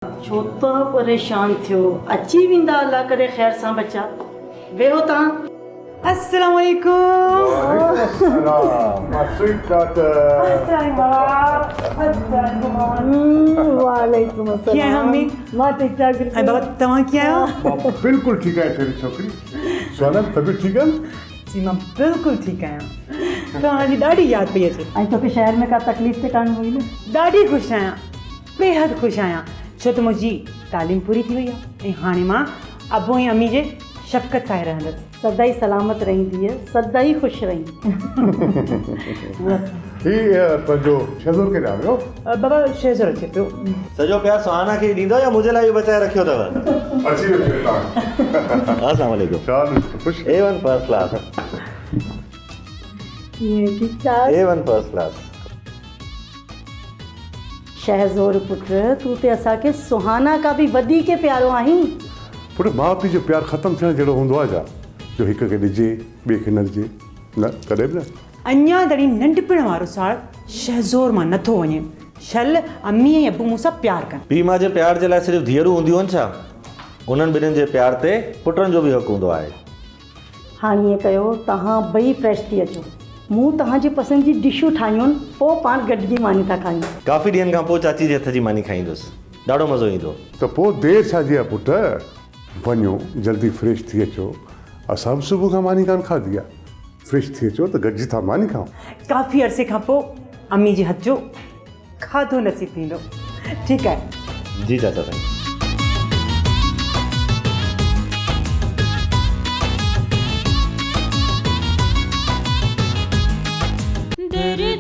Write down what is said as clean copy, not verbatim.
छो तो परेशान थियो अची वेंदा अल्लाह करे खैर सां बच्चा वेहो तव्हां। अस्सलाम वालेकुम। वालेकुम कीअं आहियो अम्मी? मां ठीक ठाक ऐं बाबा तव्हां कीअं आहियो? बिल्कुलु ठीकु आहे तेरी छोकिरी। सोनम तबियत ठीकु आहे? जी मां बिल्कुलु ठीकु आहियां। तव्हांजी ॾाढी यादि पई अचे। ऐं तोखे शहर में का तकलीफ़ त कान हुई न? ॾाढी ख़ुशि आहियां, बेहद ख़ुशि आहियां छो त मुंहिंजी तालीम पूरी थी वई आहे ऐं हाणे मां अबो ऐं अम्मी जे शफ़क़त सां रहंदसि। सदाई सलामत रहींदी सदाई ख़ुशि रही। हीअ पंहिंजो शहज़ोर खे ॼाणियो? बाबा शेज़र अचे पियो। सॼो प्यार सुहाना खे ॾींदो या मुंहिंजे लाइ बचाए रखियो अथव? अची वियो तव्हां। अस्सलाम वालेकुम। चाल ख़ुशि। A1 first class. ठीक ठाक। A1 first class. शहज़ोर पुट तू ते असांखे सुहाना का बि वधीक प्यारो आहीं। पुट माउ पीउ जो प्यारु ख़तमु थियण जहिड़ो हूंदो आहे छा जो हिक खे ॾिजे ॿिए खे न ॾिजे? न कॾहिं बि न। अञा ताईं नंढपण वारो साड़ शहज़ोर मां नथो वञे। शल अम्मी ऐं अबू मूंसां प्यारु कनि। पीउ माउ जे प्यार जे लाइ सिर्फ़ु धीअरूं हूंदियूं आहिनि छा? उन्हनि ॿिन्हिनि जे प्यार ते पुटनि जो बि हक़ु हूंदो आहे। हाणे ईअं कयो तव्हां ॿई फ्रेश थी अचो, मूं तव्हांजी पसंदि जी डिशूं ठाहियूं आहिनि, पोइ पाण गॾिजी मानी था खायूं। काफ़ी ॾींहंनि खां पोइ चाची जे हथ जी मानी खाईंदुसि, ॾाढो मज़ो ईंदो। त पोइ देरि छाजी आहे पुट? वञो जल्दी फ्रेश थी अचो। असां बि सुबुह खां मानी कान खाधी आहे। फ्रेश थी अचो त गॾिजी था मानी खाऊं। काफ़ी अरसे खां पोइ अम्मी जे हथ जो खाधो नसीबु थींदो। ठीकु आहे जी चाचा साईं। दर्द